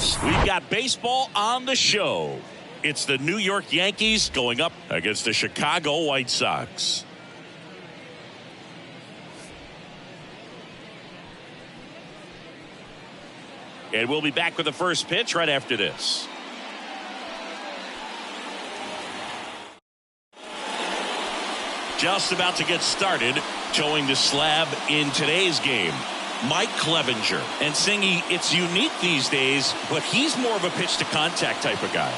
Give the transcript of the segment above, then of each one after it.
Sports. We've got baseball on the show. It's the New York Yankees going up against the Chicago White Sox. And we'll be back with the first pitch right after this. Just about to get started, showing the slab in today's game. Mike Clevenger. And Singy, it's unique these days, but he's more of a pitch to contact type of guy.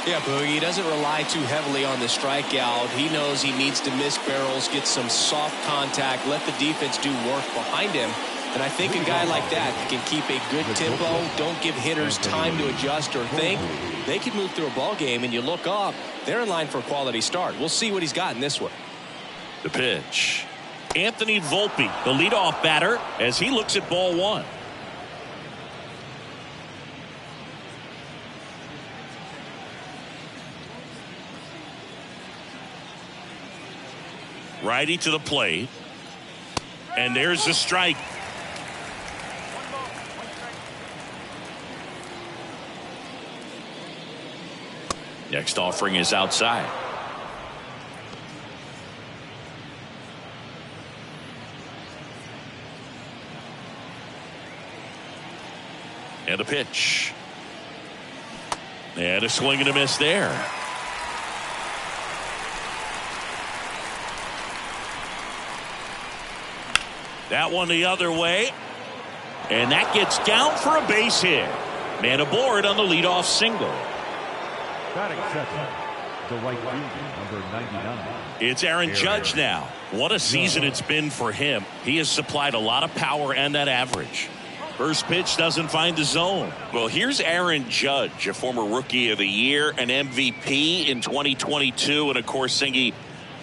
Yeah, Boogie, he doesn't rely too heavily on the strikeout. He knows he needs to miss barrels, get some soft contact, let the defense do work behind him. And I think a guy like that can keep a good tempo, don't give hitters time to adjust or think. They can move through a ball game, and you look up, they're in line for a quality start. We'll see what he's got in this one. The pitch. Anthony Volpe, the leadoff batter, as he looks at ball one. Righty to the plate. And there's the strike. Next offering is outside. And a pitch. And a swing and a miss there. That one the other way. And that gets down for a base hit. Man aboard on the leadoff single. The right fielder, number 99. It's Aaron Judge now. What a season it's been for him. He has supplied a lot of power and that average. First pitch doesn't find the zone. Well, here's Aaron Judge, a former Rookie of the Year, an MVP in 2022, and of course, Singy,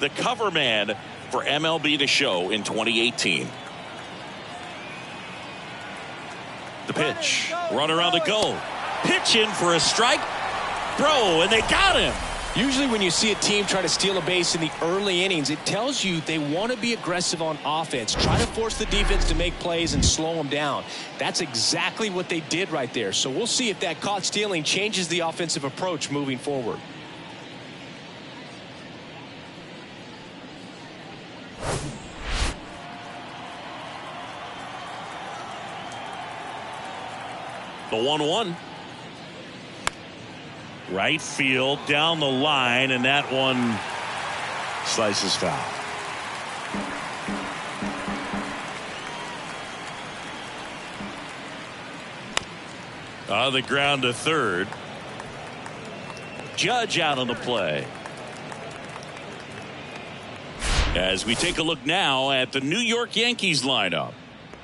the cover man for MLB The Show in 2018. The pitch. Runner on the go. Pitch in for a strike. Throw, and they got him. Usually when you see a team try to steal a base in the early innings, it tells you they want to be aggressive on offense. Try to force the defense to make plays and slow them down. That's exactly what they did right there. So we'll see if that caught stealing changes the offensive approach moving forward. The 1-1. Right field down the line, and that one slices foul. On the ground to third. Judge out on the play. As we take a look now at the New York Yankees lineup.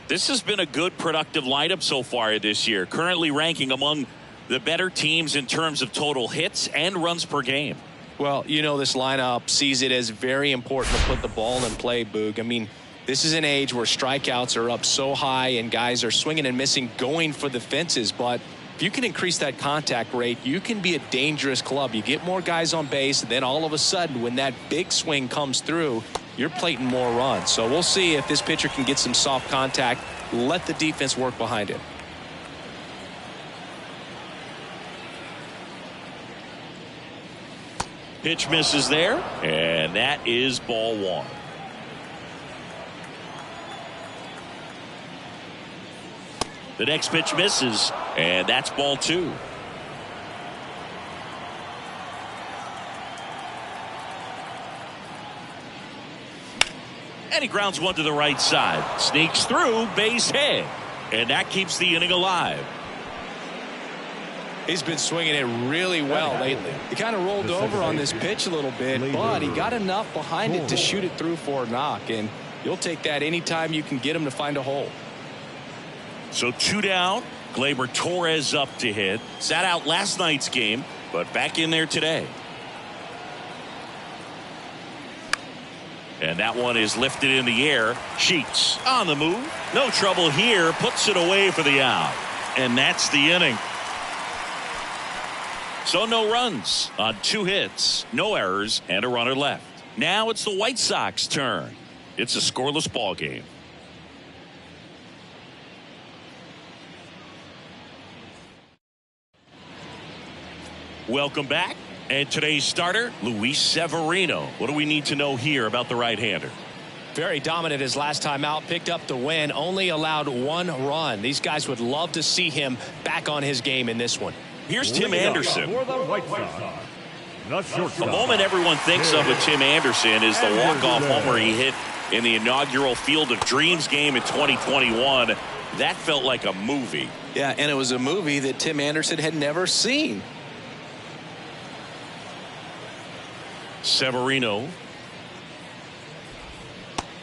This has been a good, productive lineup so far this year, currently ranking among the better teams in terms of total hits and runs per game. Well, you know, this lineup sees it as very important to put the ball in play, Boog. I mean, this is an age where strikeouts are up so high and guys are swinging and missing, going for the fences. But if you can increase that contact rate, you can be a dangerous club. You get more guys on base, and then all of a sudden, when that big swing comes through, you're plating more runs. So we'll see if this pitcher can get some soft contact, let the defense work behind it. Pitch misses there, and that is ball one. The next pitch misses, and that's ball two. And he grounds one to the right side. Sneaks through, base hit. And that keeps the inning alive. He's been swinging it really well lately. He kind of rolled over on this pitch a little bit, but he got enough behind it to shoot it through for a knock. And you'll take that anytime you can get him to find a hole. So two down. Gleyber Torres up to hit. Sat out last night's game, but back in there today. And that one is lifted in the air. Sheets on the move. No trouble here. Puts it away for the out. And that's the inning. So no runs on 2 hits, no errors, and a runner left. Now it's the White Sox turn. It's a scoreless ball game. Welcome back. And today's starter, Luis Severino. What do we need to know here about the right-hander? Very dominant his last time out, picked up the win, only allowed 1 run. These guys would love to see him back on his game in this one. Here's Tim Anderson. For the White Sox, the shortstop. The moment everyone thinks of with Tim Anderson is the walk-off homer he hit in the inaugural Field of Dreams game in 2021. That felt like a movie. Yeah, and it was a movie that Tim Anderson had never seen. Severino.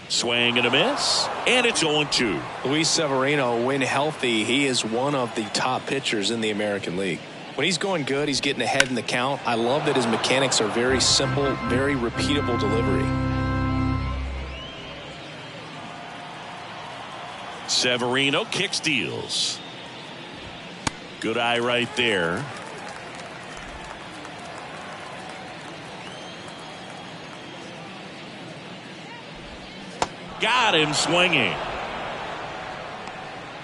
Swing and a miss. And it's 0-2. Luis Severino, when healthy, he is one of the top pitchers in the American League. When he's going good, he's getting ahead in the count. I love that his mechanics are very simple, very repeatable delivery. Severino kick steals. Good eye right there. Got him swinging.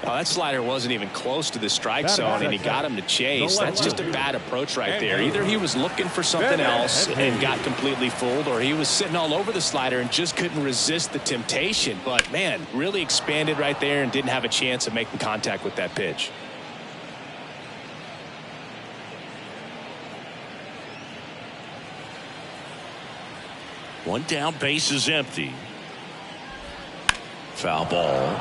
Oh, that slider wasn't even close to the strike zone, and he got him to chase. That's just a bad approach right there. Either he was looking for something else and got completely fooled, or he was sitting all over the slider and just couldn't resist the temptation. But, man, really expanded right there and didn't have a chance of making contact with that pitch. One down, base is empty. Foul ball.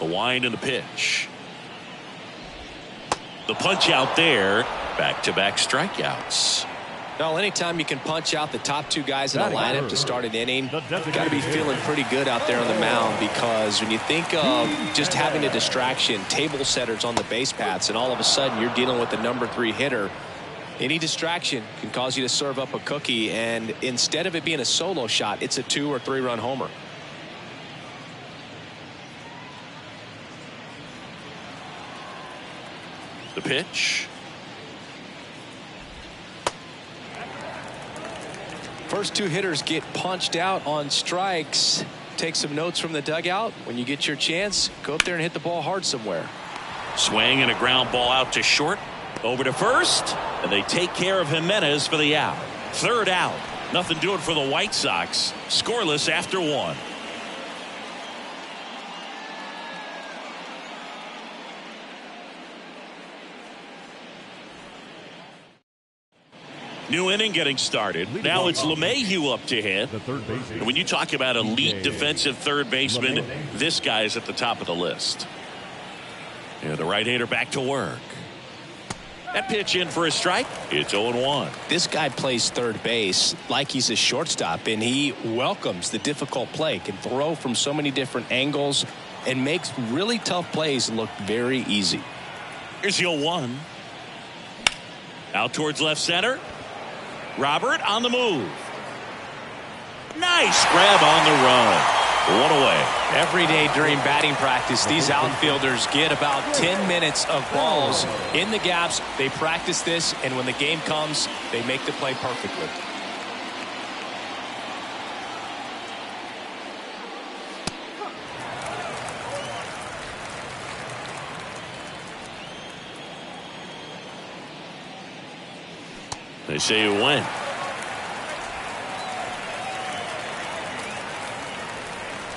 The wind and the pitch. The punch out there. Back-to-back strikeouts. Well, anytime you can punch out the top 2 guys in the lineup to start an inning, you've got to be feeling pretty good out there on the mound, because when you think of just having a distraction, table setters on the base paths, and all of a sudden you're dealing with the number 3 hitter, any distraction can cause you to serve up a cookie, and instead of it being a solo shot, it's a 2 or 3 run homer. The pitch. First 2 hitters get punched out on strikes. Take some notes from the dugout. When you get your chance, go up there and hit the ball hard somewhere. Swing and a ground ball out to short. Over to first. And they take care of Jimenez for the out. Third out. Nothing doing for the White Sox. Scoreless after 1. New inning getting started. Now it's LeMahieu up to hit. And when you talk about elite defensive third baseman, this guy is at the top of the list. And the right-hander back to work. That pitch in for a strike. It's 0-1. This guy plays third base like he's a shortstop, and he welcomes the difficult play, can throw from so many different angles, and makes really tough plays look very easy. Here's the 0-1. Out towards left center. Robert on the move. Nice grab on the run. 1 away. Every day during batting practice, these outfielders get about 10 minutes of balls in the gaps. They practice this, and when the game comes, they make the play perfectly. They say you win.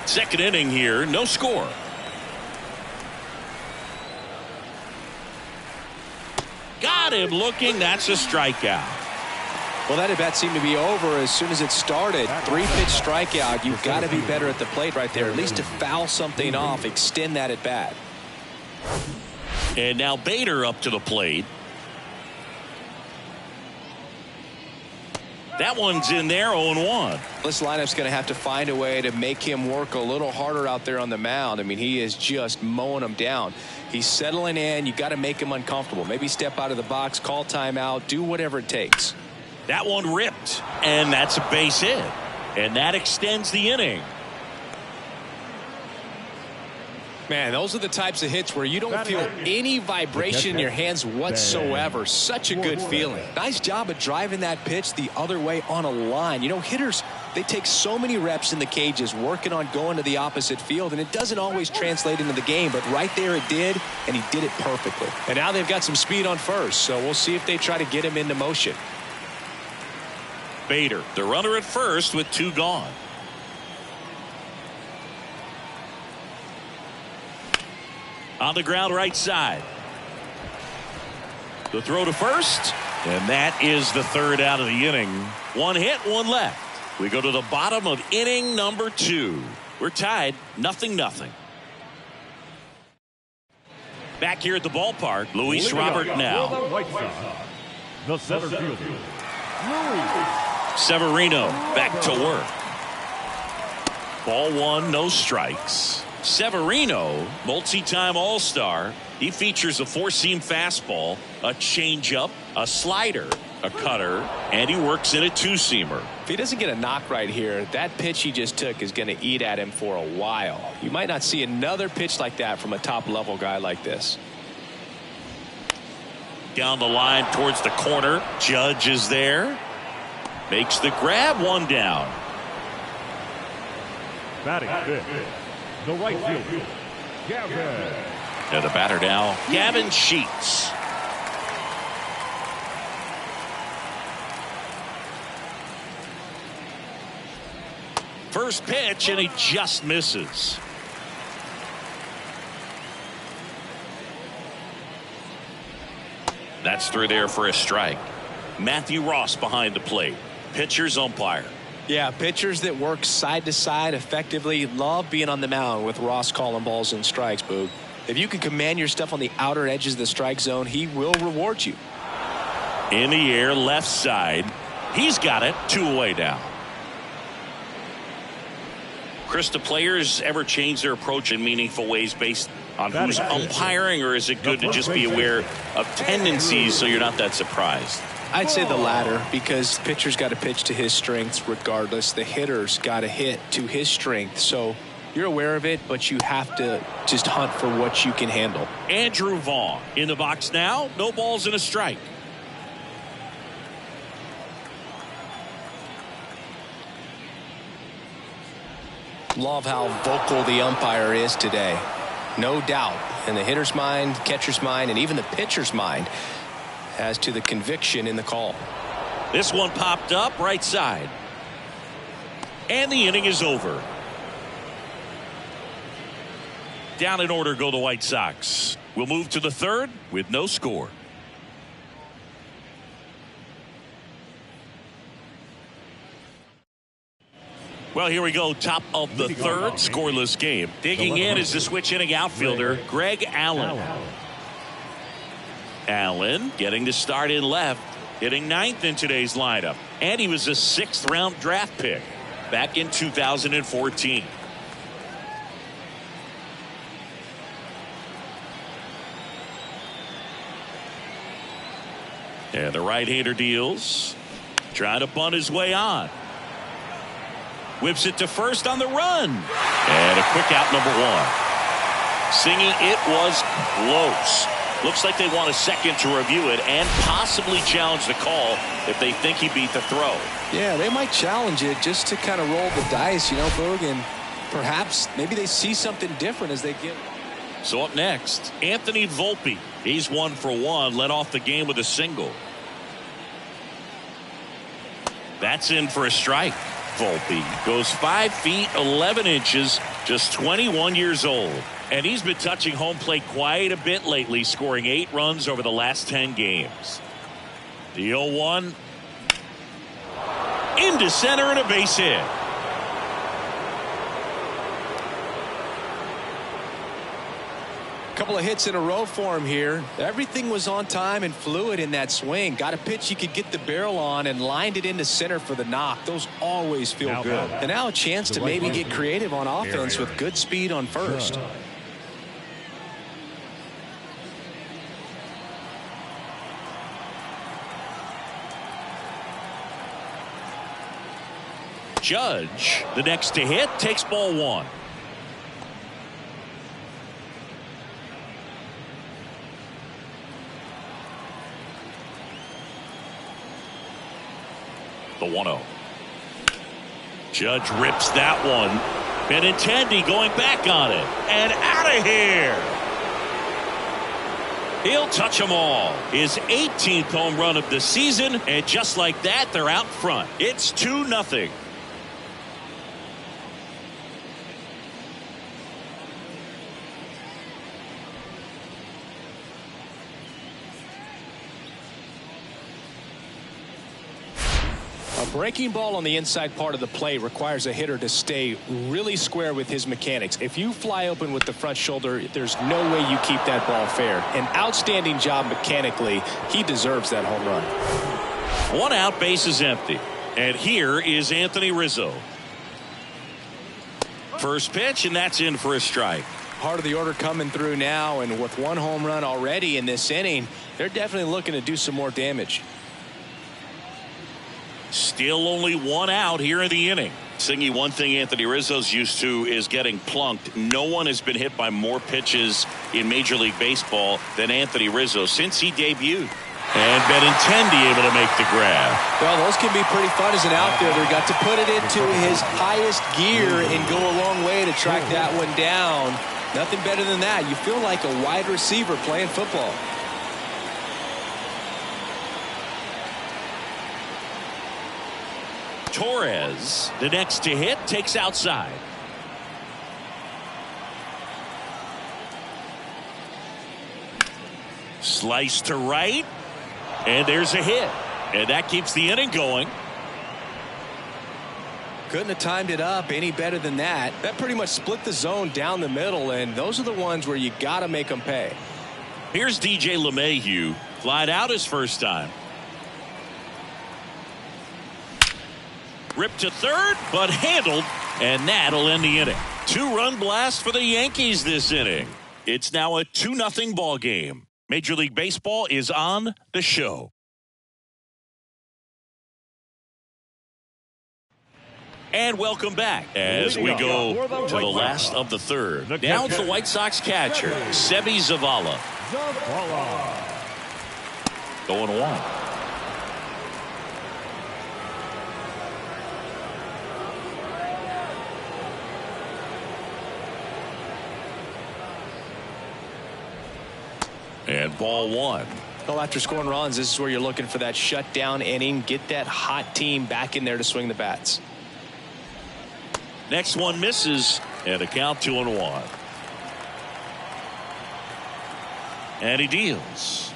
Second inning here, no score. Got him looking. That's a strikeout. Well, that at bat seemed to be over as soon as it started. 3-pitch strikeout. You've got to be better at the plate right there, at least to foul something off, extend that at bat. And now Bader up to the plate. That one's in there, 0-1. This lineup's going to have to find a way to make him work a little harder out there on the mound. I mean, he is just mowing them down. He's settling in. You got to make him uncomfortable. Maybe step out of the box, call timeout, do whatever it takes. That one ripped, and that's a base hit. And that extends the inning. Man, those are the types of hits where you don't feel any vibration in your hands whatsoever. Such a good feeling. Nice job of driving that pitch the other way on a line. You know, hitters, they take so many reps in the cages working on going to the opposite field, and it doesn't always translate into the game, but right there it did, and he did it perfectly. And now they've got some speed on first, so we'll see if they try to get him into motion. Bader, the runner at first with 2 gone. On the ground right side. The throw to first, and that is the 3rd out of the inning. 1 hit, 1 left. We go to the bottom of inning number 2. We're tied 0-0. Back here at the ballpark, Luis Robert now. The center fielder, Severino back to work. Ball 1, no strikes. Severino, multi-time All-Star. He features a 4-seam fastball, a changeup, a slider, a cutter, and he works in a 2-seamer. If he doesn't get a knock right here, that pitch he just took is going to eat at him for a while. You might not see another pitch like that from a top-level guy like this. Down the line towards the corner. Judge is there. Makes the grab, 1 down. batting fifth, the right fielder, Gavin. And the batter now, Gavin Sheets. First pitch, and he just misses. That's through there for a strike. Matthew Ross behind the plate. Pitcher's umpire. Yeah, pitchers that work side to side effectively love being on the mound with Ross calling balls and strikes, Boog. If you can command your stuff on the outer edges of the strike zone, he will reward you. In the air, left side. He's got it. 2 away now. Chris, do players ever change their approach in meaningful ways based on who's umpiring, or is it good to just be aware of tendencies so you're not that surprised? I'd say the latter, because pitcher's got to pitch to his strengths regardless. The hitter's got to hit to his strength. So you're aware of it, but you have to just hunt for what you can handle. Andrew Vaughn in the box now. No balls and a strike. Love how vocal the umpire is today. No doubt in the hitter's mind, catcher's mind, and even the pitcher's mind as to the conviction in the call. This one popped up right side. And the inning is over. Down in order go the White Sox. We'll move to the third with no score. Well, here we go. Top of the third, scoreless game. Digging in is the switch inning outfielder, Greg Allen. Allen getting the start in left, hitting ninth in today's lineup. And he was a 6th round draft pick back in 2014. And the right-hander deals. Trying to bunt his way on. Whips it to first on the run. And a quick out, number 1. Singing it was close. Looks like they want a second to review it and possibly challenge the call if they think he beat the throw. Yeah, they might challenge it just to kind of roll the dice, you know, Boog, and perhaps maybe they see something different as they get. So up next, Anthony Volpe. He's 1 for 1, led off the game with a single. That's in for a strike. Volpe goes 5 feet 11 inches, just 21 years old. And he's been touching home plate quite a bit lately, scoring 8 runs over the last 10 games. The 0-1 into center and a base hit. Couple of hits in a row for him here. Everything was on time and fluid in that swing. Got a pitch he could get the barrel on and lined it into center for the knock. Those always feel good. And now a chance to maybe get creative on offense with good speed on first. Judge, the next to hit, takes ball 1. The 1-0. Judge rips that one. Benintendi going back on it. And out of here. He'll touch them all. His 18th home run of the season. And just like that, they're out front. It's 2-0. A breaking ball on the inside part of the plate requires a hitter to stay really square with his mechanics. If you fly open with the front shoulder, there's no way you keep that ball fair. An outstanding job mechanically. He deserves that home run. 1 out, base is empty. And here is Anthony Rizzo. First pitch, and that's in for a strike. Part of the order coming through now, and with 1 home run already in this inning, they're definitely looking to do some more damage. Still only 1 out here in the inning. Singy, one thing Anthony Rizzo's used to is getting plunked. No one has been hit by more pitches in Major League Baseball than Anthony Rizzo since he debuted. And Benintendi able to make the grab. Well, those can be pretty fun as an outfielder. Got to put it into his highest gear and go a long way to track that one down. Nothing better than that. You feel like a wide receiver playing football. Torres, the next to hit, takes outside. Slice to right, and there's a hit. And that keeps the inning going. Couldn't have timed it up any better than that. That pretty much split the zone down the middle, and those are the ones where you got to make them pay. Here's DJ LeMahieu, flied out his first time. Ripped to third, but handled, and that'll end the inning. 2-run blast for the Yankees this inning. It's now a 2-0 ball game. Major League Baseball is on the show. And welcome back as we go to the last of the third. Now it's the White Sox catcher, Seby Zavala. Going 1. And ball 1. Well, after scoring runs, this is where you're looking for that shutdown inning. Get that hot team back in there to swing the bats. Next one misses, and a count 2-1. And he deals.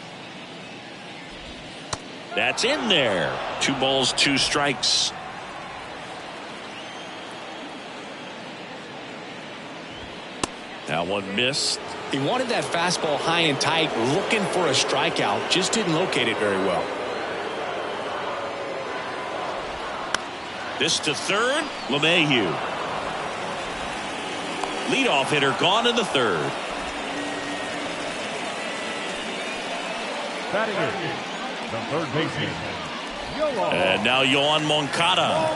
That's in there. 2 balls, 2 strikes. That one missed. He wanted that fastball high and tight, looking for a strikeout. Just didn't locate it very well. This to third, LeMahieu. Leadoff hitter gone in the third. Batting in, the third baseman, And now Yoan Moncada.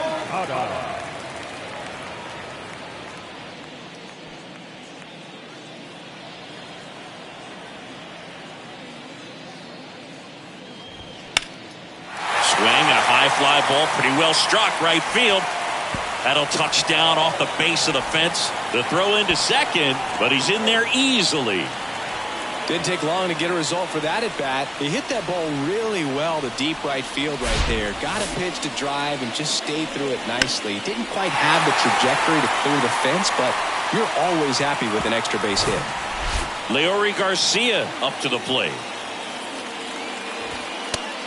Swing and a high fly ball, pretty well struck right field. That'll touch down off the base of the fence. The throw into second, but he's in there easily. Didn't take long to get a result for that at bat. He hit that ball really well to deep right field right there. Got a pitch to drive and just stayed through it nicely. Didn't quite have the trajectory to clear the fence, but you're always happy with an extra base hit. Leori Garcia up to the plate.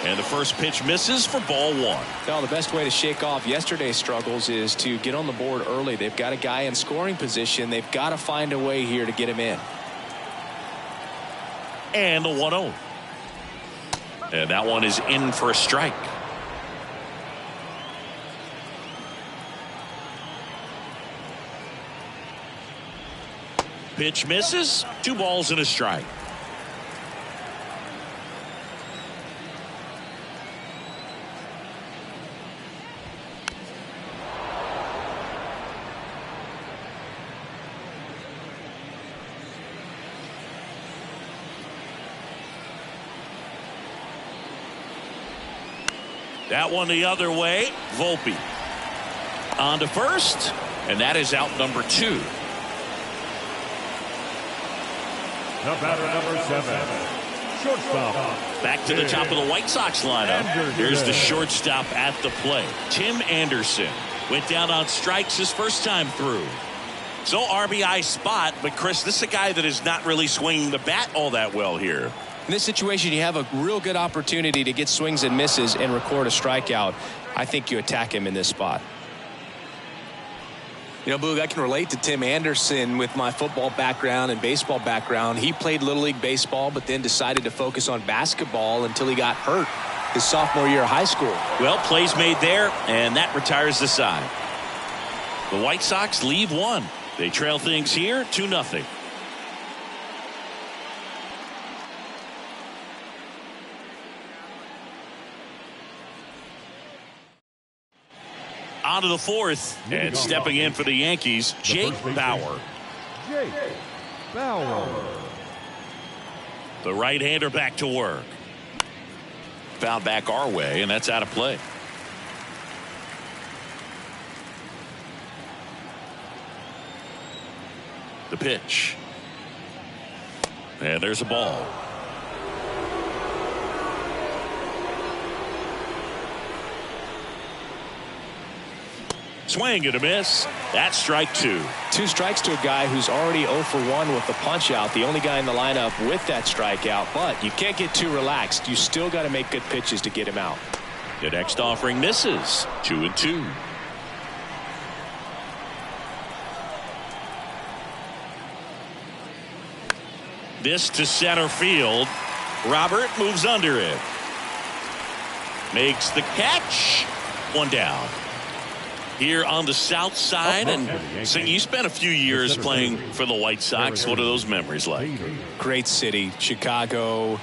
And the first pitch misses for ball 1. Well, the best way to shake off yesterday's struggles is to get on the board early. They've got a guy in scoring position. They've got to find a way here to get him in. And the 1-0. And that one is in for a strike. Pitch misses. 2 balls and a strike. That one the other way. Volpe. On to first, and that is out number 2. The batter, number 7, shortstop. Back to the top of the White Sox lineup. There's the shortstop at the plate. Tim Anderson went down on strikes his first time through. So RBI spot, but Chris, this is a guy that is not really swinging the bat all that well here. In this situation, you have a real good opportunity to get swings and misses and record a strikeout. I think you attack him in this spot. You know, Boog, I can relate to Tim Anderson with my football background and baseball background. He played Little League Baseball, but then decided to focus on basketball until he got hurt his sophomore year of high school. Well, plays made there, and that retires the side. The White Sox leave 1. They trail things here 2-0. On to the 4th, and stepping in for the Yankees, Jake Bauer. Jake Bauer. The right-hander back to work. Fouled back our way, and that's out of play. The pitch. And there's a ball. Swing and a miss. That's strike 2. 2 strikes to a guy who's already 0 for 1 with the punch out. The only guy in the lineup with that strikeout. But you can't get too relaxed. You still got to make good pitches to get him out. The next offering misses. 2-2. This to center field. Robert moves under it. Makes the catch. 1 down. Here on the south side, and so you spent a few years playing for the White Sox. What are those memories like? Great city. Chicago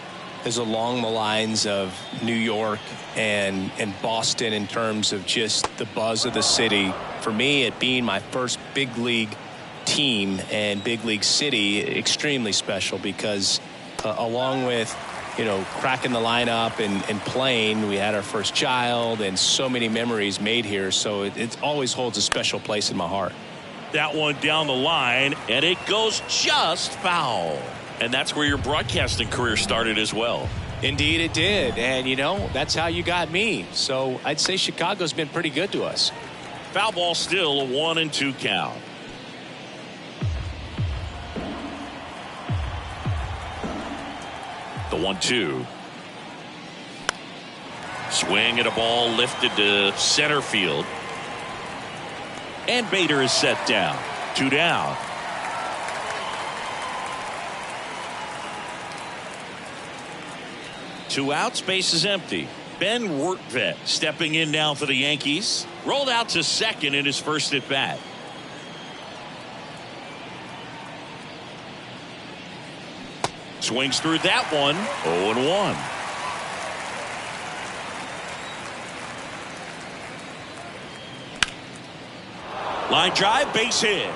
is along the lines of New York and Boston in terms of just the buzz of the city. For me, it being my first big league team and big league city, extremely special because along with, you know, cracking the lineup and playing, we had our first child and so many memories made here. So it always holds a special place in my heart. That one down the line, and it goes just foul. And that's where your broadcasting career started as well. Indeed it did. And, you know, that's how you got me. So I'd say Chicago's been pretty good to us. Foul ball still, a 1-2 count. The 1-2. Swing at a ball lifted to center field. And Bader is set down. 2 down. Two outs, base is empty. Ben Wertvet stepping in now for the Yankees. Rolled out to second in his first at bat. Swings through that one. 0-1. Line drive, base hit.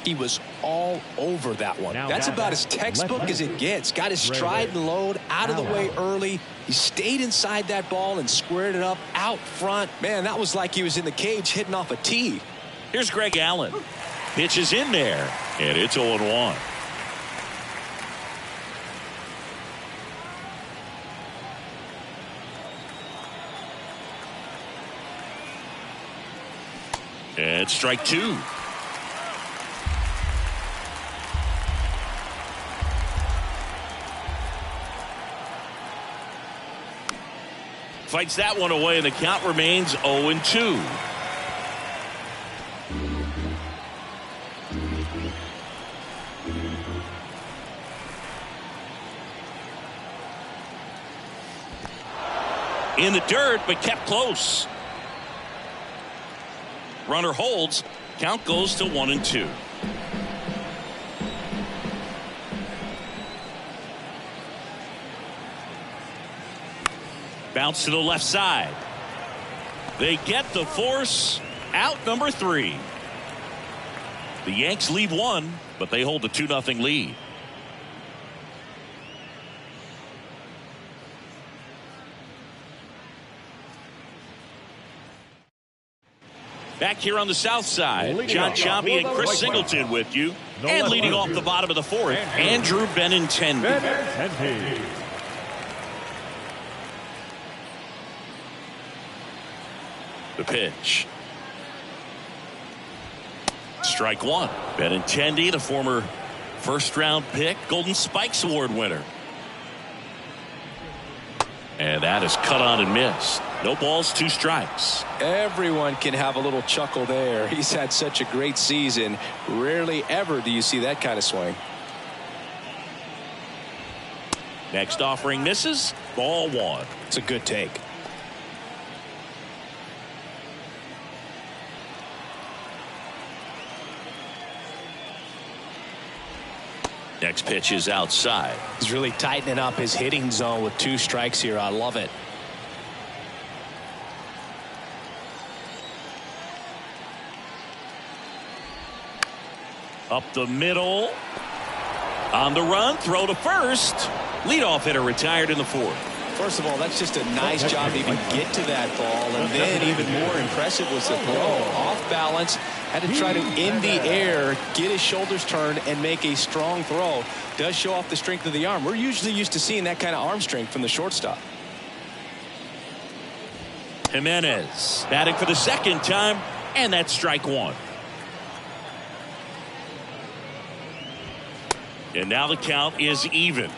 He was all over that one. That's about as textbook as it gets. Got his stride and load out of the way early. He stayed inside that ball and squared it up out front. Man, that was like he was in the cage hitting off a tee. Here's Greg Allen. Pitch is in there, and it's 0-1. And strike 2. Fights that one away, and the count remains 0-2. In the dirt, but kept close. Runner holds. Count goes to 1-2. Bounce to the left side. They get the force. Out number 3. The Yanks lead 1, but they hold a 2-0 lead. Back here on the south side, John Chambi and Chris Singleton with you. And leading off the bottom of the fourth, Andrew Benintendi. The pitch. Strike one. Benintendi, the former first-round pick, Golden Spikes Award winner. And that is cut on and missed. No balls, 2 strikes. Everyone can have a little chuckle there. He's had such a great season. Rarely ever do you see that kind of swing. Next offering misses. Ball 1. It's a good take. Next pitch is outside. He's really tightening up his hitting zone with 2 strikes here. I love it. Up the middle. On the run. Throw to first. Leadoff hitter retired in the 4th. First of all, that's just a nice job to even get to that ball. And then even more impressive was the throw. Off balance. Had to try to, in the air, get his shoulders turned and make a strong throw. Does show off the strength of the arm. We're usually used to seeing that kind of arm strength from the shortstop. Jimenez batting for the 2nd time, and that's strike 1. And now the count is even.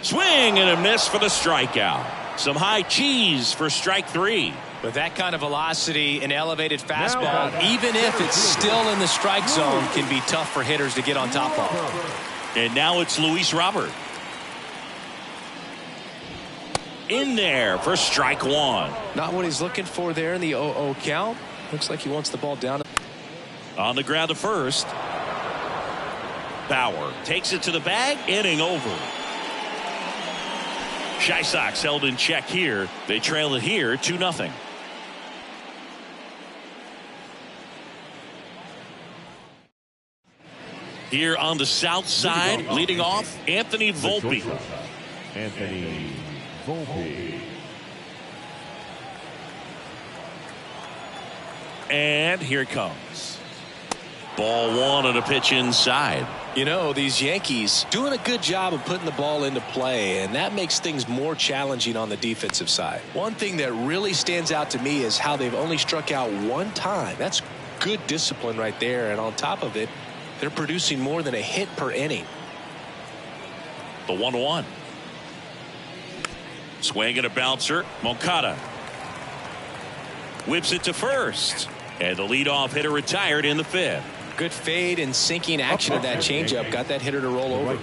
Swing and a miss for the strikeout. Some high cheese for strike 3. With that kind of velocity, an elevated fastball, even if it's still in the strike zone, can be tough for hitters to get on top of. And now it's Luis Robert. In there for strike 1. Not what he's looking for there in the 0-0 count. Looks like he wants the ball down. On the ground to first. Bauer takes it to the bag. Inning over. Shy Sox held in check here. They trail it here 2-0. Here on the south side, leading off, Anthony Volpe. Anthony Volpe. And here it comes. Ball 1 and a pitch inside. You know, these Yankees doing a good job of putting the ball into play, and that makes things more challenging on the defensive side. One thing that really stands out to me is how they've only struck out 1 time. That's good discipline right there, and on top of it, they're producing more than a hit per inning. The 1-1. Swing and a bouncer. Moncada whips it to first, and the leadoff hitter retired in the 5th. Good fade and sinking action of that changeup got that hitter to roll over.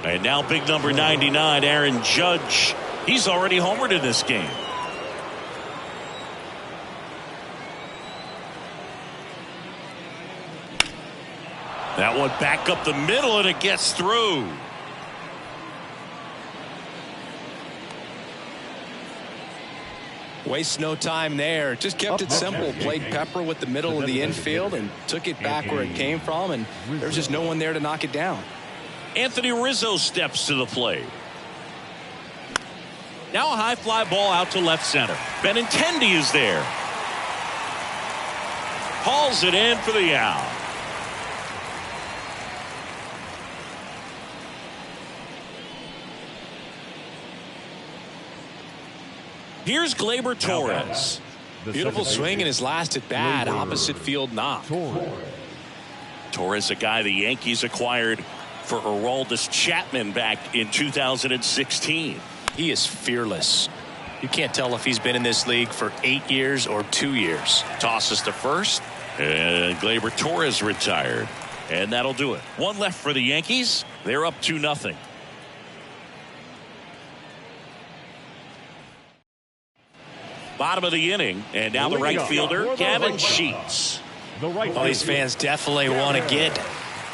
And now big number 99, Aaron Judge. He's already homered in this game. That one back up the middle, and it gets through. Waste no time there. Just kept it simple. Played pepper with the middle of the infield and took it back where it came from, and there's just no one there to knock it down. Anthony Rizzo steps to the plate. Now a high fly ball out to left center. Benintendi is there. Hauls it in for the out. Here's Gleyber Torres. Beautiful swing in his last at bat. Opposite field knock. Torres, a guy the Yankees acquired for Aroldis Chapman back in 2016. He is fearless. You can't tell if he's been in this league for 8 years or 2 years. Tosses to first, and Gleyber Torres retired. And that'll do it. 1 left for the Yankees. They're up 2-0. Bottom of the inning, and now the right fielder, Gavin Sheets. Oh, these fans definitely want to get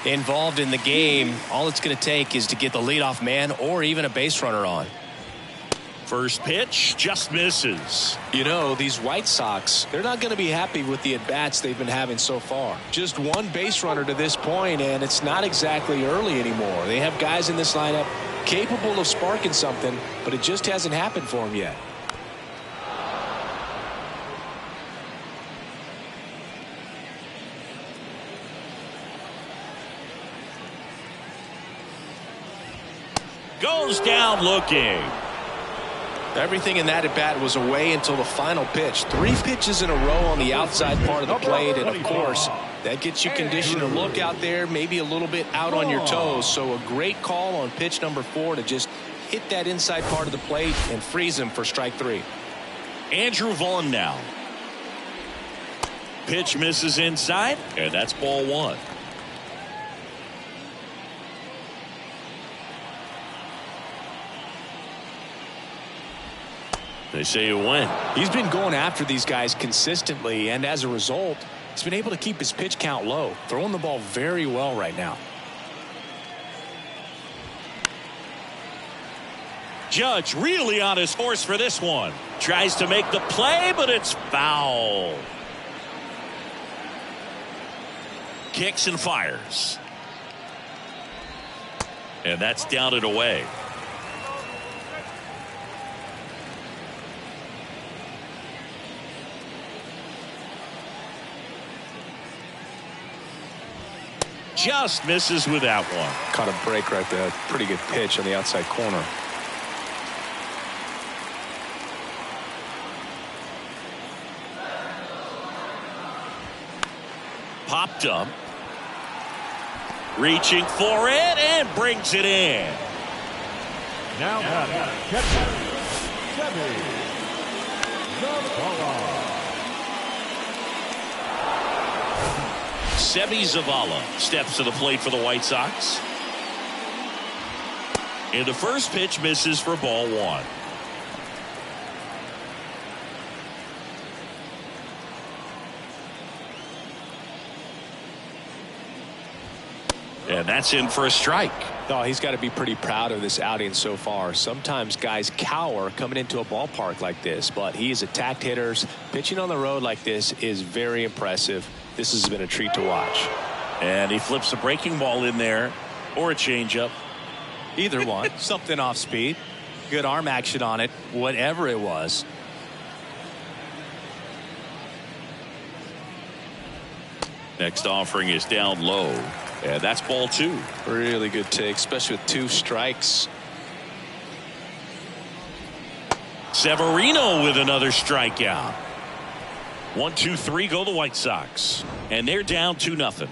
involved in the game. All it's going to take is to get the leadoff man or even a base runner on. First pitch just misses. You know, these White Sox, they're not going to be happy with the at-bats they've been having so far. Just one base runner to this point, and it's not exactly early anymore. They have guys in this lineup capable of sparking something, but it just hasn't happened for them yet. Goes down looking. Everything in that at-bat was away until the final pitch. 3 pitches in a row on the outside part of the plate, and of course, that gets you conditioned to look out there, maybe a little bit out on your toes. So a great call on pitch number 4 to just hit that inside part of the plate and freeze him for strike 3. Andrew Vaughn now. Pitch misses inside, and that's ball 1. They say you win. He's been going after these guys consistently, and as a result, he's been able to keep his pitch count low, throwing the ball very well right now. Judge really on his horse for this one. Tries to make the play, but it's foul. Kicks and fires. And that's down and away. Just misses with that one. Caught a break right there. Pretty good pitch on the outside corner. Popped up. Reaching for it and brings it in. Now catcher, Seby Zavala steps to the plate for the White Sox. And the first pitch misses for ball 1. And that's in for a strike. Oh, he's got to be pretty proud of this outing so far. Sometimes guys cower coming into a ballpark like this, but he has attacked hitters. Pitching on the road like this is very impressive. This has been a treat to watch. And he flips a breaking ball in there, or a changeup. Either one. Something off speed. Good arm action on it. Whatever it was. Next offering is down low. And that's ball 2. Really good take, especially with 2 strikes. Severino with another strikeout. 1, 2, 3 go the White Sox. And they're down 2-0.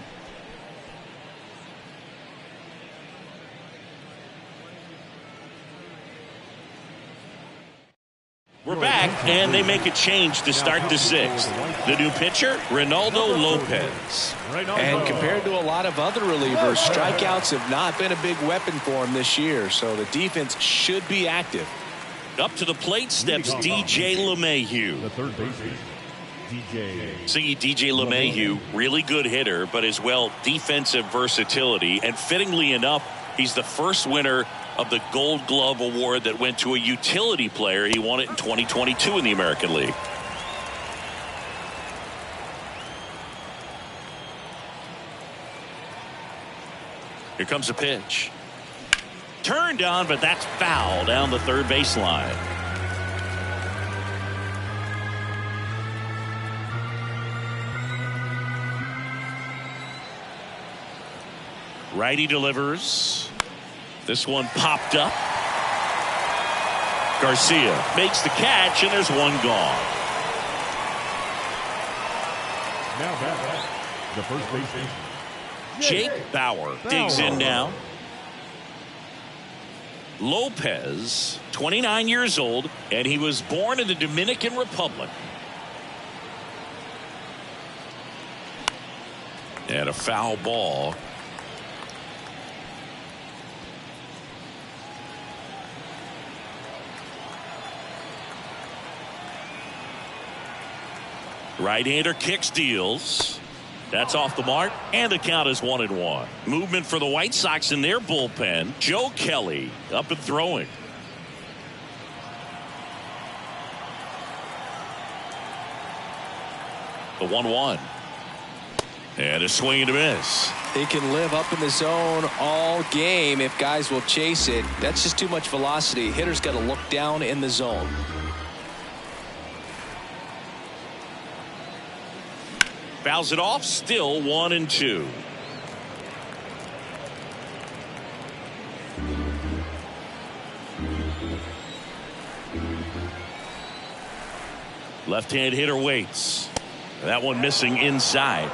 We're back, and they make a change to start the 6th. The new pitcher, Reynaldo Lopez. And compared to a lot of other relievers, strikeouts have not been a big weapon for him this year, so the defense should be active. Up to the plate steps DJ LeMahieu. The third baseman, DJ. See, DJ LeMahieu, really good hitter, but as well defensive versatility. And fittingly enough, he's the first winner of the Gold Glove Award that went to a utility player. He won it in 2022 in the American League. Here comes a pitch. Turned on, but that's foul down the third baseline. Righty delivers. This one popped up. Garcia makes the catch, and there's one gone. Now back, the first baseman, Jake Bauer digs in now. Lopez, 29 years old, and he was born in the Dominican Republic. And a foul ball. Right-hander kicks, deals. That's off the mark, and the count is 1-1. Movement for the White Sox in their bullpen. Joe Kelly up and throwing. The 1-1. And a swing and a miss. He can live up in the zone all game if guys will chase it. That's just too much velocity. Hitter's got to look down in the zone. Fouls it off. Still 1-2. Left-hand hitter waits. That one missing inside.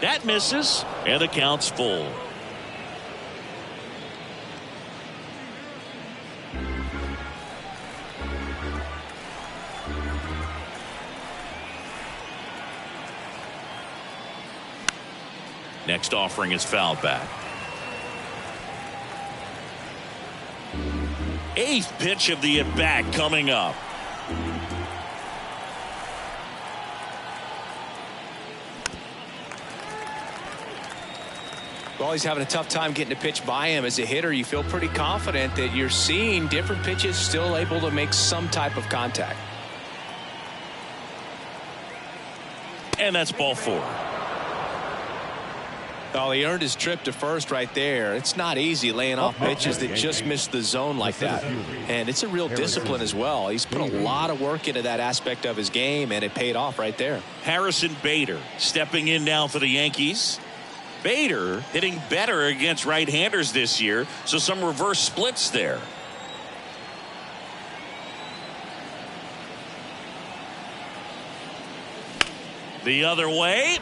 That misses, and the count's full. Next offering is fouled back. Eighth pitch of the at-bat coming up. Well, he's having a tough time getting a pitch by him. As a hitter, you feel pretty confident that you're seeing different pitches still able to make some type of contact. And that's ball 4. Oh, he earned his trip to first right there. It's not easy laying off pitches that just miss the zone like that. And it's a real discipline as well. He's put a lot of work into that aspect of his game, and it paid off right there. Harrison Bader stepping in now for the Yankees. Bader hitting better against right-handers this year, so some reverse splits there. The other way.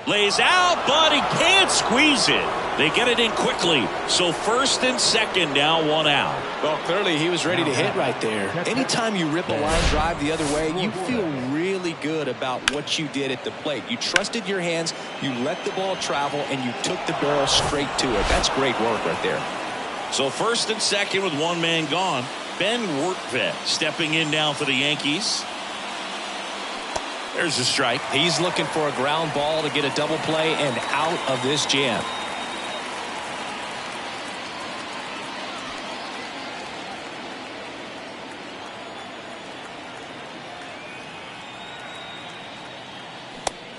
Lays out, but he can't squeeze it. They get it in quickly. So first and second, now 1 out. Well, clearly he was ready to hit right there. Anytime you rip a line drive the other way, you feel really good about what you did at the plate. You trusted your hands, you let the ball travel, and you took the barrel straight to it. That's great work right there. So first and second with one man gone. Ben Wertvet stepping in now for the Yankees. There's a strike. He's looking for a ground ball to get a double play and out of this jam.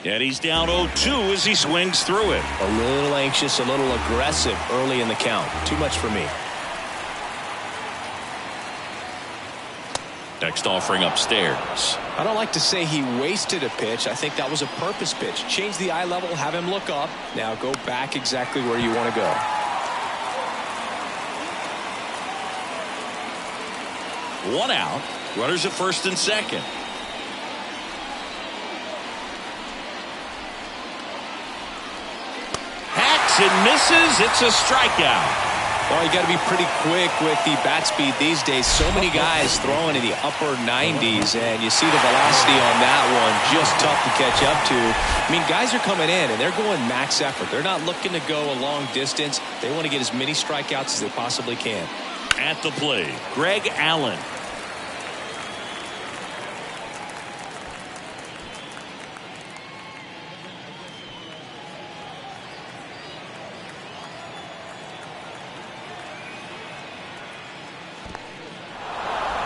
And he's down 0-2 as he swings through it. A little anxious, a little aggressive early in the count. Too much for me. Next offering upstairs. I don't like to say he wasted a pitch. I think that was a purpose pitch. Change the eye level, have him look up. Now go back exactly where you want to go. One out. Runners at first and second. Hacks and misses. It's a strikeout. Well, you got to be pretty quick with the bat speed these days. So many guys throwing in the upper 90s, and you see the velocity on that one. Just tough to catch up to. I mean, guys are coming in, and they're going max effort. They're not looking to go a long distance. They want to get as many strikeouts as they possibly can. At the plate, Greg Allen.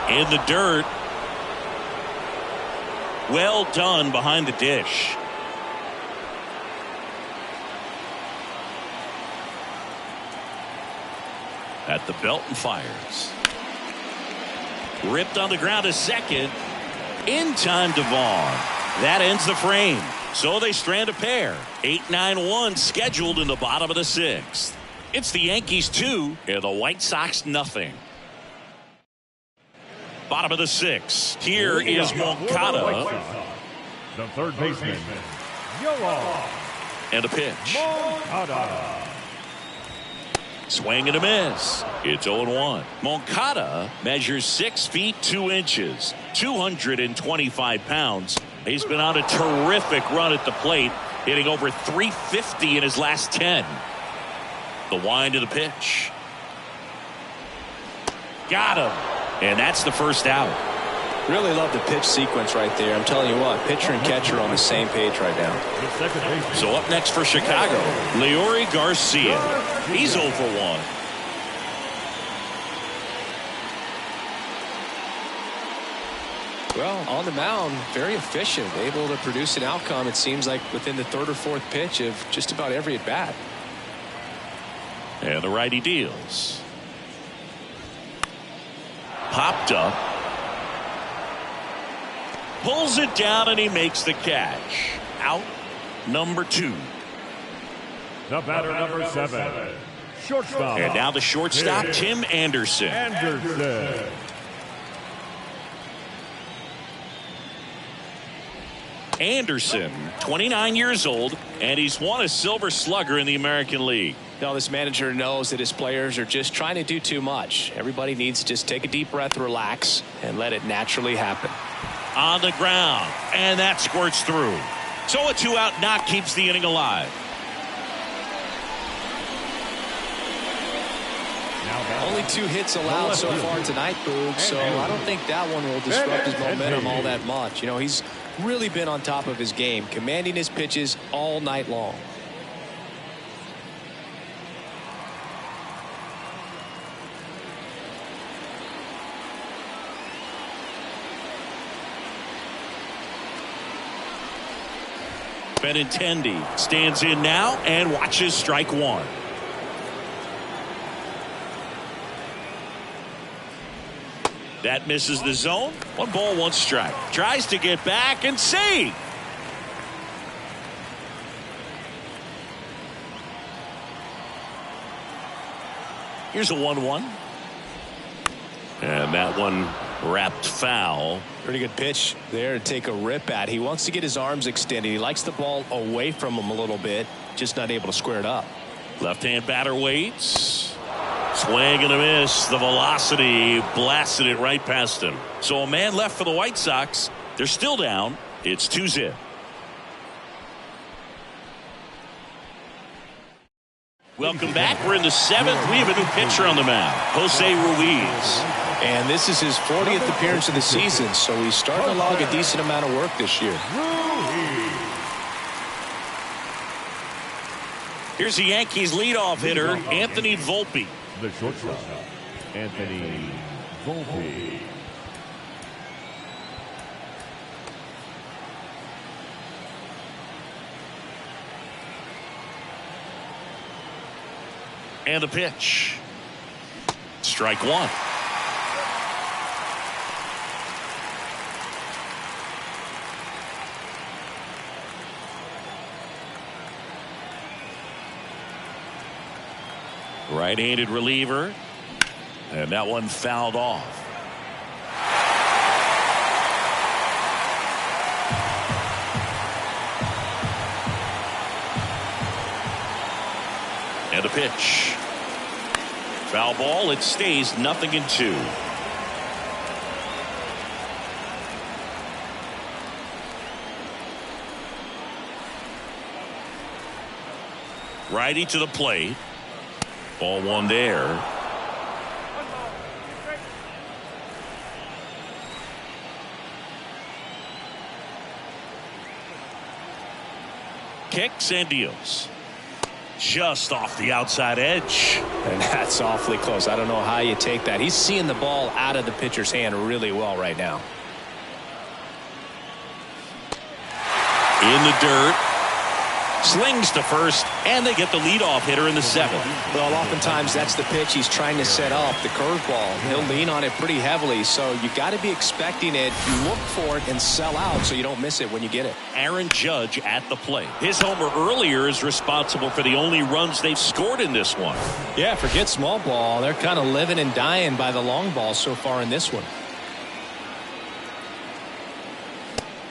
In the dirt. Well done behind the dish. At the belt and fires. Ripped on the ground to second. In time to Vaughn. That ends the frame. So they strand a pair. 8-9-1 scheduled in the bottom of the 6th. It's the Yankees 2 and the White Sox nothing. Bottom of the 6th. Here is Moncada. The third baseman, Yoan. And a pitch. Moncada. Swing and a miss. It's 0-1. Moncada measures 6 feet 2 inches, 225 pounds. He's been on a terrific run at the plate, hitting over 350 in his last 10. The wind of the pitch. Got him. And that's the first out. Really love the pitch sequence right there. I'm telling you what, pitcher and catcher on the same page right now. So up next for Chicago, Leori Garcia. He's 0 for 1. Well, on the mound, very efficient, able to produce an outcome, it seems like, within the third or fourth pitch of just about every at bat. And the righty deals. Popped up. Pulls it down and he makes the catch. Out number 2. The batter, number 7. Shortstop. And now the shortstop, Tim Anderson. Anderson, 29 years old, and he's won a Silver Slugger in the American League. Now, this manager knows that his players are just trying to do too much. Everybody needs to just take a deep breath, relax, and let it naturally happen. On the ground, and that squirts through. So a 2-out knock keeps the inning alive. Only 2 hits allowed so far tonight, Boog, so I don't think that one will disrupt his momentum all that much. You know, he's really been on top of his game, commanding his pitches all night long. Benintendi stands in now and watches strike 1. That misses the zone. 1 ball, 1 strike. Tries to get back and see. Here's a 1-1. And that one wrapped foul. Pretty good pitch there to take a rip at. He wants to get his arms extended. He likes the ball away from him a little bit, just not able to square it up. Left-hand batter waits. Swing and a miss. The velocity blasted it right past him. So a man left for the White Sox. They're still down. It's 2-0. Welcome back. We're in the 7th. We have a new pitcher on the mound, Jose Ruiz. And this is his 40th appearance of the season, so he's starting to log a decent amount of work this year. Here's the Yankees leadoff hitter, Anthony Volpe. The shortstop, Anthony Volpe. And the pitch. Strike 1. Right-handed reliever, and that one fouled off. And a pitch. Foul ball. It stays 0-2. Righty to the plate. Ball 1 there. Kicks and deals. Just off the outside edge. And that's awfully close. I don't know how you take that. He's seeing the ball out of the pitcher's hand really well right now. In the dirt. Slings to first, and they get the leadoff hitter in the 7th. Well, oftentimes that's the pitch he's trying to set up, the curveball. He'll lean on it pretty heavily, so you got to be expecting it. You look for it and sell out so you don't miss it when you get it. Aaron Judge at the plate. His homer earlier is responsible for the only runs they've scored in this one. Yeah, forget small ball. They're kind of living and dying by the long ball so far in this one.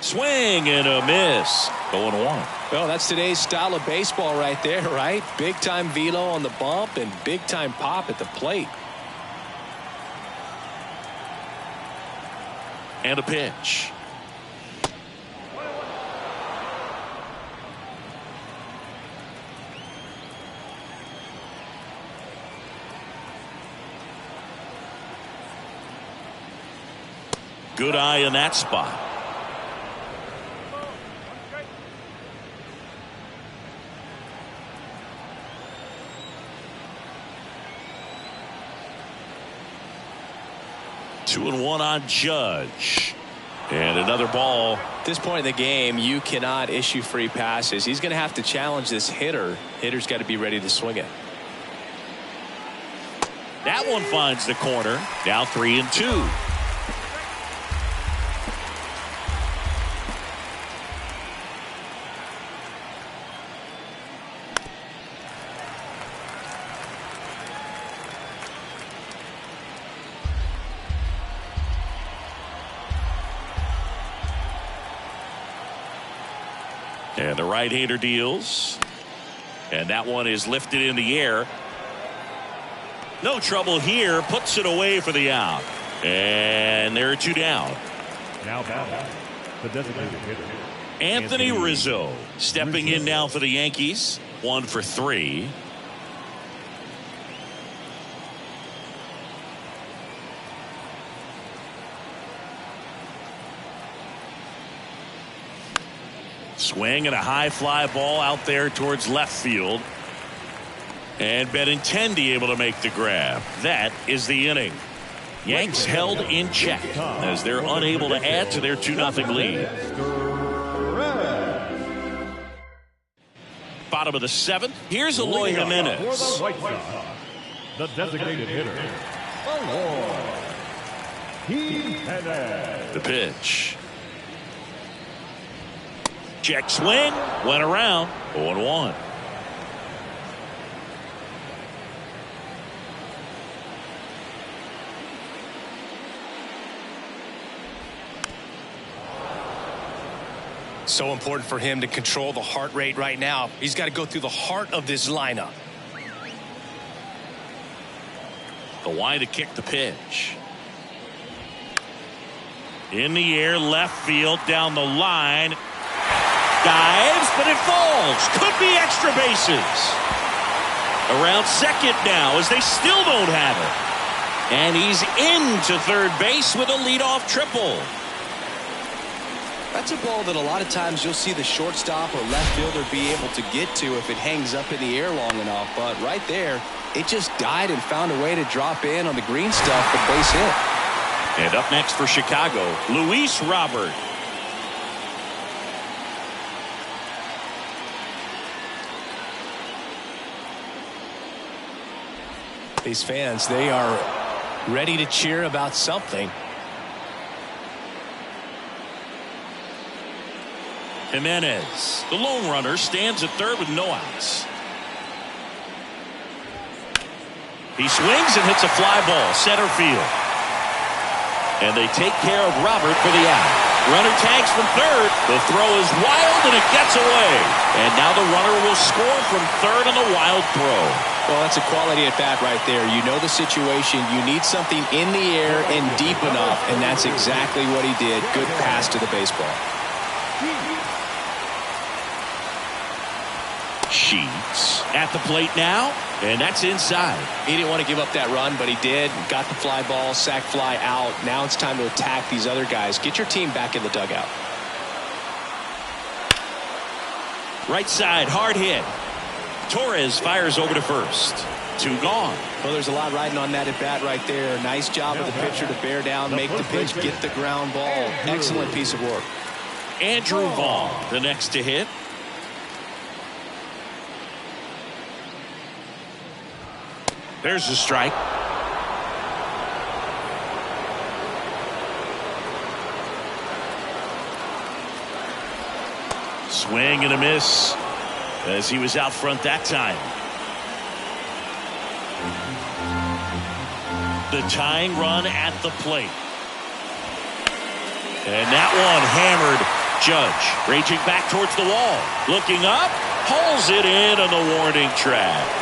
Swing and a miss. 0-1. Well, that's today's style of baseball right there, right? Big time velo on the bump and big time pop at the plate. And a pitch. Good eye in that spot. Two and one on Judge. And another ball. At this point in the game, you cannot issue free passes. He's going to have to challenge this hitter. Hitter's got to be ready to swing it. That one finds the corner. Now 3-2. And the right-hander deals. And that one is lifted in the air. No trouble here. Puts it away for the out. And there are 2 down. Now batting, the designated hitter, Anthony Rizzo stepping in now for the Yankees. 1 for 3. Swing and a high fly ball out there towards left field. And Benintendi able to make the grab. That is the inning. Yanks held in check as they're unable to add to their 2-0 lead. Bottom of the 7th. Here's Eloy Jimenez. The designated hitter, Jimenez. The pitch. Check swing. Went around. 0-1. So important for him to control the heart rate right now. He's got to go through the heart of this lineup. The wide to kick the pitch. In the air, left field, down the line. Dives, but it falls. Could be extra bases. Around second now as they still don't have it. And he's into third base with a leadoff triple. That's a ball that a lot of times you'll see the shortstop or left fielder be able to get to if it hangs up in the air long enough. But right there, it just died and found a way to drop in on the green stuff for base hit. And up next for Chicago, Luis Robert. These fans, they are ready to cheer about something. Jimenez, the lone runner, stands at third with no outs. He swings and hits a fly ball center field. And they take care of Robert for the out. Runner tags from third. The throw is wild and it gets away. And now the runner will score from third on the wild throw. Well, that's a quality at bat right there. You know the situation. You need something in the air and deep enough, and that's exactly what he did. Good pass to the baseball. Sheets at the plate now, and that's inside. He didn't want to give up that run, but he did. Got the fly ball, sac fly out. Now it's time to attack these other guys. Get your team back in the dugout. Right side, hard hit. Torres fires over to first. 2 gone. Well, there's a lot riding on that at bat right there. Nice job of the pitcher to bear down, make the pitch, get the ground ball. Excellent piece of work. Andrew Vaughn, the next to hit. There's the strike. Swing and a miss as he was out front that time. The tying run at the plate. And that one hammered Judge. Raging back towards the wall. Looking up. Pulls it in on the warning track.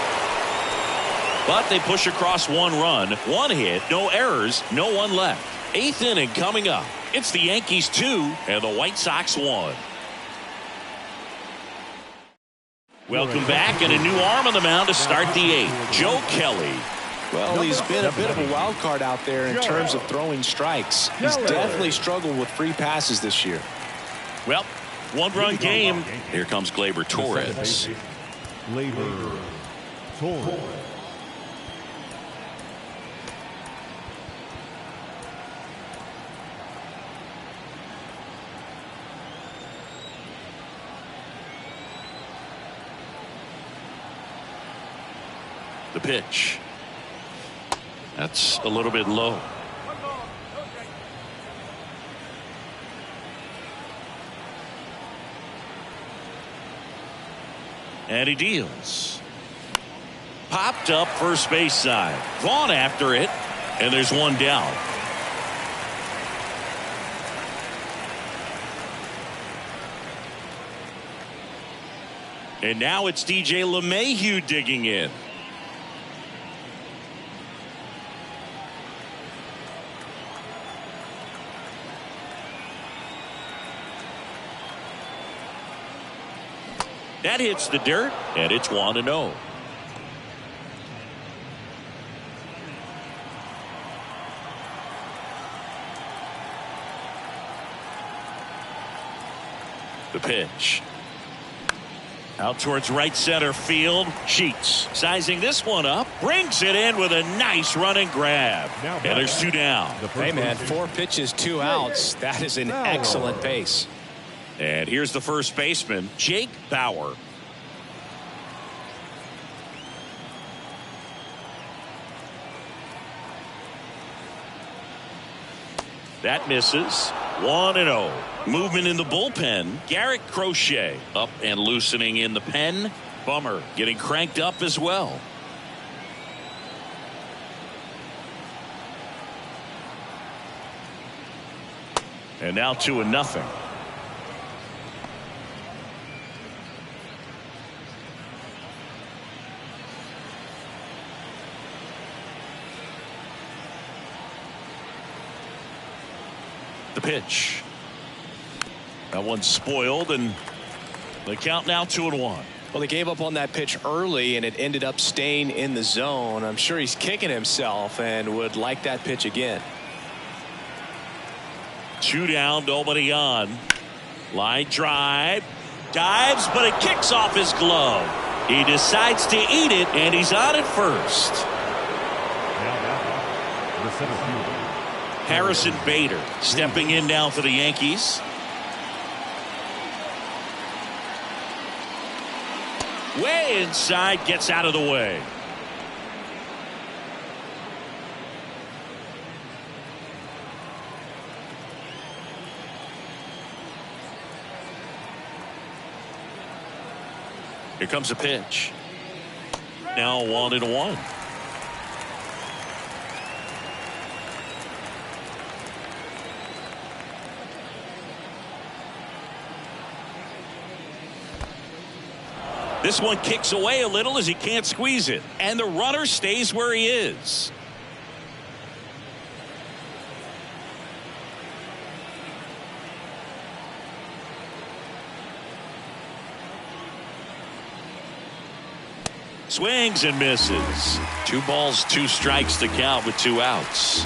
But they push across 1 run, 1 hit, no errors, no one left. 8th inning coming up. It's the Yankees 2 and the White Sox 1. Welcome back, and a new arm on the mound to start the 8th. Joe Kelly. Well, he's been a bit of a wild card out there in terms of throwing strikes. He's definitely struggled with free passes this year. Well, 1-run game. Here comes Gleyber Torres. Gleyber Torres. The pitch. That's a little bit low. And he deals. Popped up first base side. Vaughn after it. And there's one down. And now it's DJ LeMahieu digging in. That hits the dirt, and it's 1-0. The pitch. Out towards right center field. Sheets sizing this one up. Brings it in with a nice running grab. And there's two down. Hey, man, 4 pitches, 2 outs. That is an excellent pace. And here's the first baseman, Jake Bauer. That misses. 1-0. Movement in the bullpen. Garrett Crochet up and loosening in the pen. Bummer getting cranked up as well. And now 2-0. The pitch. That one's spoiled, and the count now 2-1. Well, they gave up on that pitch early, and it ended up staying in the zone. I'm sure he's kicking himself and would like that pitch again. 2 down, nobody on. Line drive. Dives, but it kicks off his glove. He decides to eat it, and he's on at first. The center fielder. Harrison Bader stepping in now for the Yankees. Way inside, gets out of the way. Here comes a pitch. Now 1-1. This one kicks away a little as he can't squeeze it. And the runner stays where he is. Swings and misses. 2 balls, 2 strikes to count with 2 outs.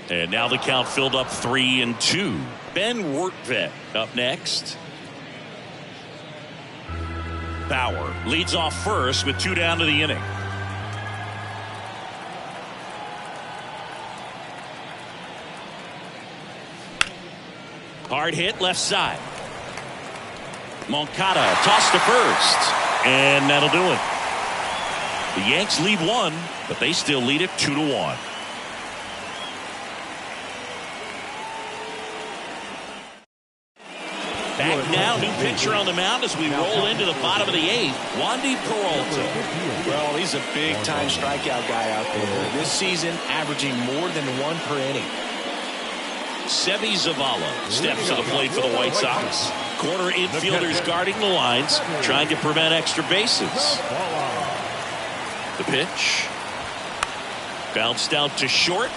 And now the count filled up 3-2. Ben Wertvet up next. Bauer leads off first with 2 down to the inning. Hard hit left side. Moncada tossed to first. And that'll do it. The Yanks lead 1, but they still lead it 2-1. Back now, new pitcher on the mound as we roll into the bottom of the 8th. Wandy Peralta. Well, he's a big-time strikeout guy out there. This season, averaging more than 1 per inning. Seby Zavala steps to the plate for the White Sox. Corner infielders guarding the lines, trying to prevent extra bases. The pitch. Bounced out to short.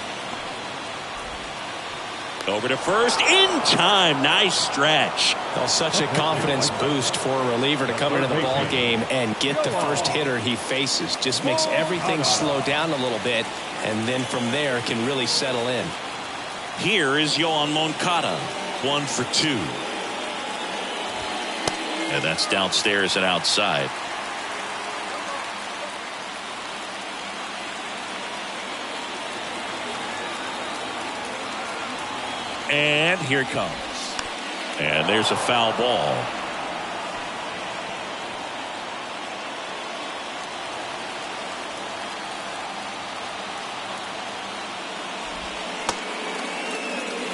Over to first. In time. Nice stretch. Well, such a confidence boost for a reliever to come into the ball game and get the first hitter he faces. Just makes everything slow down a little bit, and then from there can really settle in. Here is Yoan Moncada. 1 for 2. And that's downstairs and outside. And here it comes. And there's a foul ball.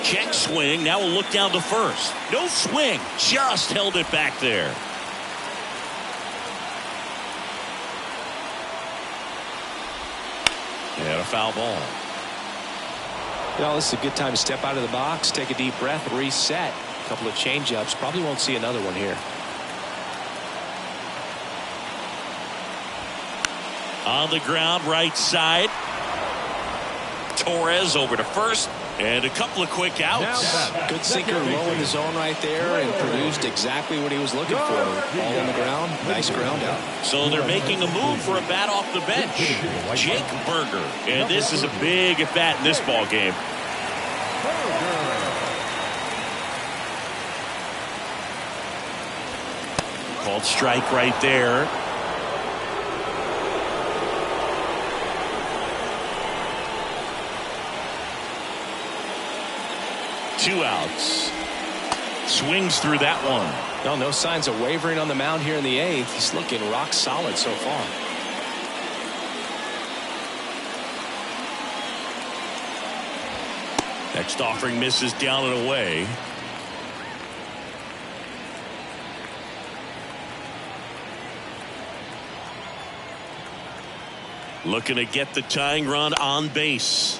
Check swing. Now we'll look down to first. No swing. Just held it back there. And a foul ball. You know, this is a good time to step out of the box, take a deep breath, reset. A couple of change-ups. Probably won't see another one here. On the ground, right side. Torres over to first. And a couple of quick outs. Good sinker low in the zone right there and produced exactly what he was looking for. Ball on the ground. Nice ground out. So they're making a move for a bat off the bench. Jake Berger. And this is a big at bat in this ball game. Called strike right there. Two outs. Swings through that one. No signs of wavering on the mound here in the eighth. He's looking rock solid so far. Next offering misses down and away. Looking to get the tying run on base.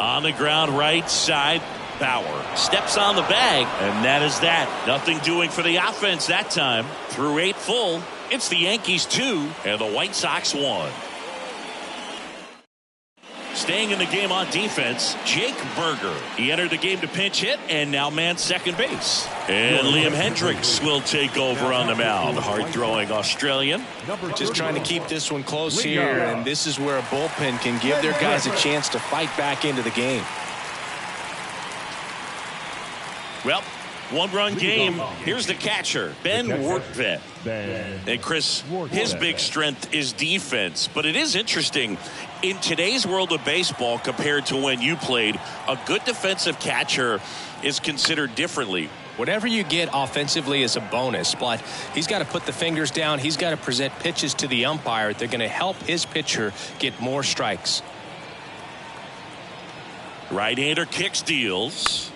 On the ground, right side. Bauer steps on the bag, and that is that. Nothing doing for the offense that time. Through 8 full, it's the Yankees 2 and the White Sox 1. Staying in the game on defense, Jake Berger. He entered the game to pinch hit and now man second base. And Liam Hendricks will take over on the mound. Hard-throwing Australian. Just trying to keep this one close here, and this is where a bullpen can give their guys a chance to fight back into the game. Well, one-run game. Here's the catcher, Ben Wortvet. And Chris, his big strength is defense. But it is interesting, in today's world of baseball compared to when you played, a good defensive catcher is considered differently. Whatever you get offensively is a bonus, but he's got to put the fingers down. He's got to present pitches to the umpire. They're going to help his pitcher get more strikes. Right-hander kicks, deals.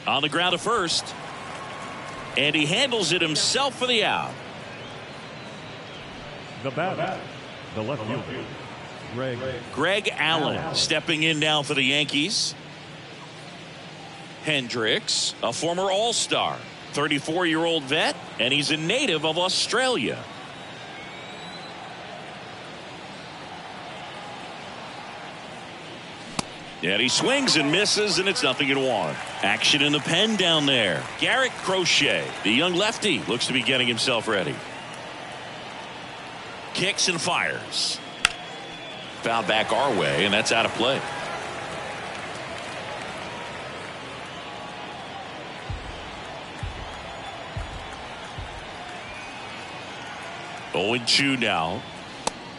On the ground to first. And he handles it himself for the out. The batter, the left fielder, Greg Allen stepping in now for the Yankees. Hendricks, a former All-Star, 34-year-old vet, and he's a native of Australia. And he swings and misses, and it's 0-1. Action in the pen down there. Garrett Crochet, the young lefty, looks to be getting himself ready. Kicks and fires. Foul back our way, and that's out of play. Oh, 0-2 now.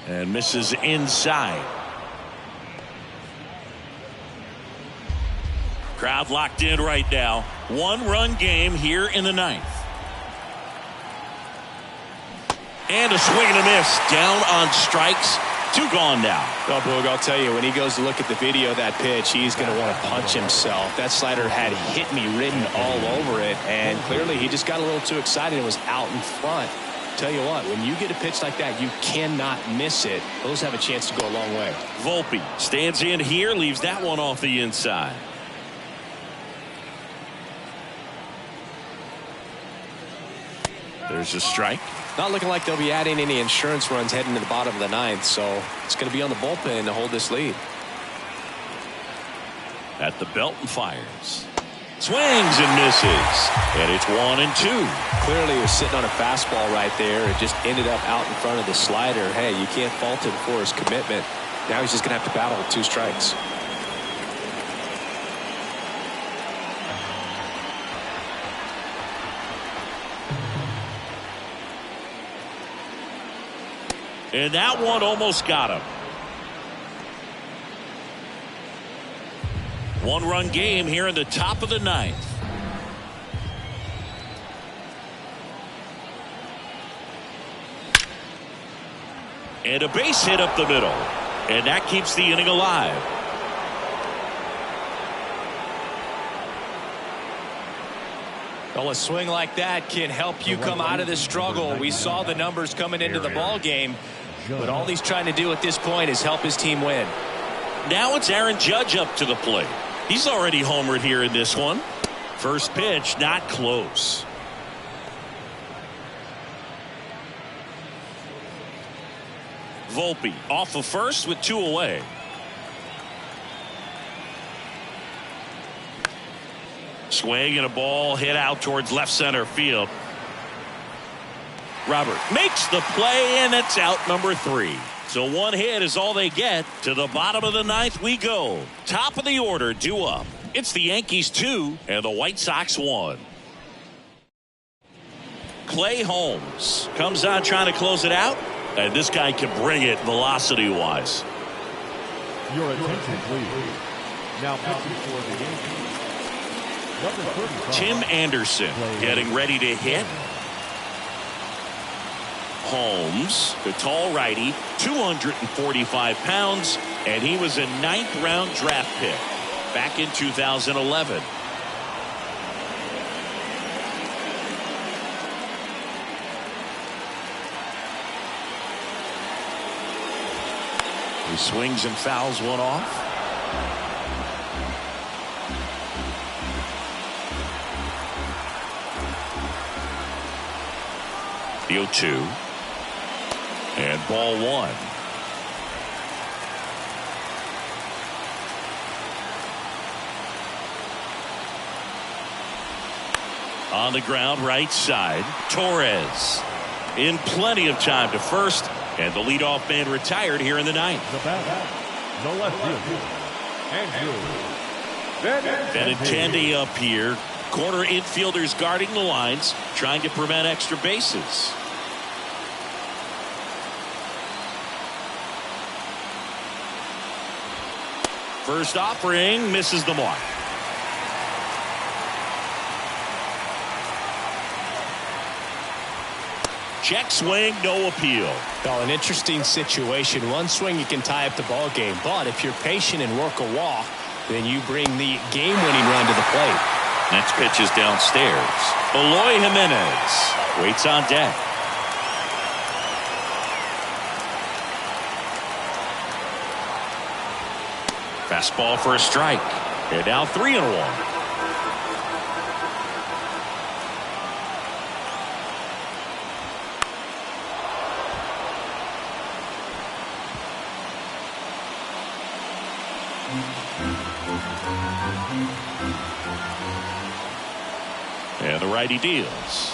And misses inside. Crowd locked in right now. 1-run game here in the 9th. And a swing and a miss. Down on strikes. 2 gone now. Oh, Boog, I'll tell you, when he goes to look at the video of that pitch, he's going to want to punch himself. That slider had hit me written all over it, and clearly he just got a little too excited and was out in front. Tell you what, when you get a pitch like that, you cannot miss it. Those have a chance to go a long way. Volpe stands in here, leaves that one off the inside. There's a strike. Not looking like they'll be adding any insurance runs heading to the bottom of the 9th, so it's going to be on the bullpen to hold this lead. At the belt and fires. Swings and misses. And it's 1-2. Clearly he was sitting on a fastball right there. It just ended up out in front of the slider. Hey, you can't fault him for his commitment. Now he's just going to have to battle with 2 strikes. And that one almost got him. 1-run game here in the top of the 9th. And a base hit up the middle. And that keeps the inning alive. Well, a swing like that can help you come out of this struggle. We saw the numbers coming into the ball game, but all he's trying to do at this point is help his team win. Now it's Aaron Judge up to the plate. He's already homered here in this one. First pitch, not close. Volpe off of first with 2 away. Swing and a ball hit out towards left center field. Robert makes the play, and it's out number 3. So 1 hit is all they get. To the bottom of the 9th we go. Top of the order due up. It's the Yankees 2 and the White Sox 1. Clay Holmes comes on trying to close it out. And this guy can bring it velocity-wise. Your attention, please. Now pitching for the Yankees. Number 35. Tim Anderson getting ready to hit. Holmes, the tall righty, 245 pounds, and he was a 9th-round draft pick back in 2011. He swings and fouls one off. The 0-2. And ball 1. On the ground, right side. Torres in plenty of time to first. And the leadoff man retired here in the 9th. The batter, the left fielder, Andrew Benintendi up here. Corner infielders guarding the lines, trying to prevent extra bases. First offering misses the mark. Check swing, no appeal. Well, an interesting situation. One swing you can tie up the ball game, but if you're patient and work a walk, then you bring the game-winning run to the plate. Next pitch is downstairs. Eloy Jimenez waits on deck. Fastball for a strike. And now 3-1. And the righty deals.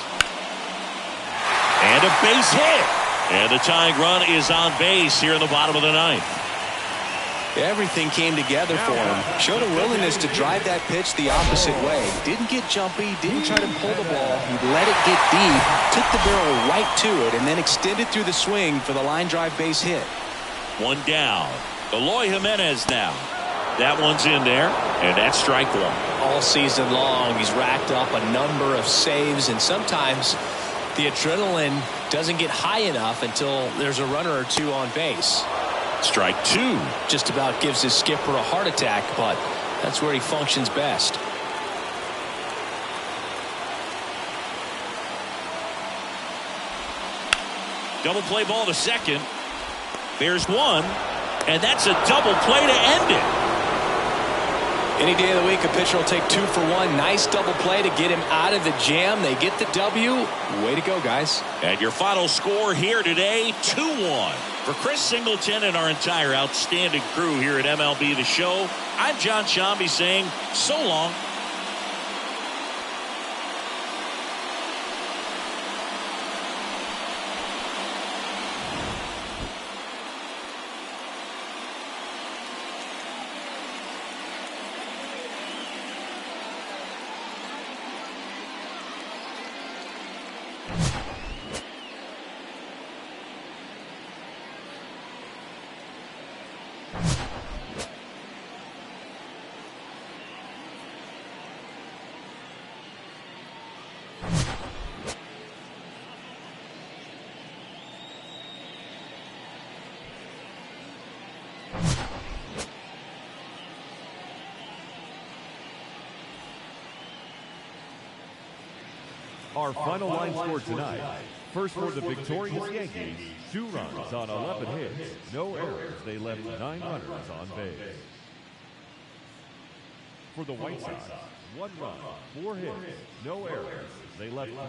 And a base hit. And the tying run is on base here in the bottom of the 9th. Everything came together for him. Showed a willingness to drive that pitch the opposite way. Didn't get jumpy, didn't try to pull the ball. He let it get deep, took the barrel right to it, and then extended through the swing for the line drive base hit. 1 down. Eloy Jimenez now. That one's in there, and that's strike 1. All season long, he's racked up a number of saves, and sometimes the adrenaline doesn't get high enough until there's a runner or 2 on base. Strike 2. Just about gives his skipper a heart attack, but that's where he functions best. Double play ball to second. There's 1, and that's a double play to end it. Any day of the week, a pitcher will take 2 for 1. Nice double play to get him out of the jam. They get the W. Way to go, guys. And your final score here today, 2-1. For Chris Singleton and our entire outstanding crew here at MLB The Show, I'm John Shambi saying so long. Our final line score tonight. First for the victorious Yankees, 2 runs on 11 hits, no errors. They left 9 runners on base. For the White Sox, 1 run, 4 hits, no errors. They left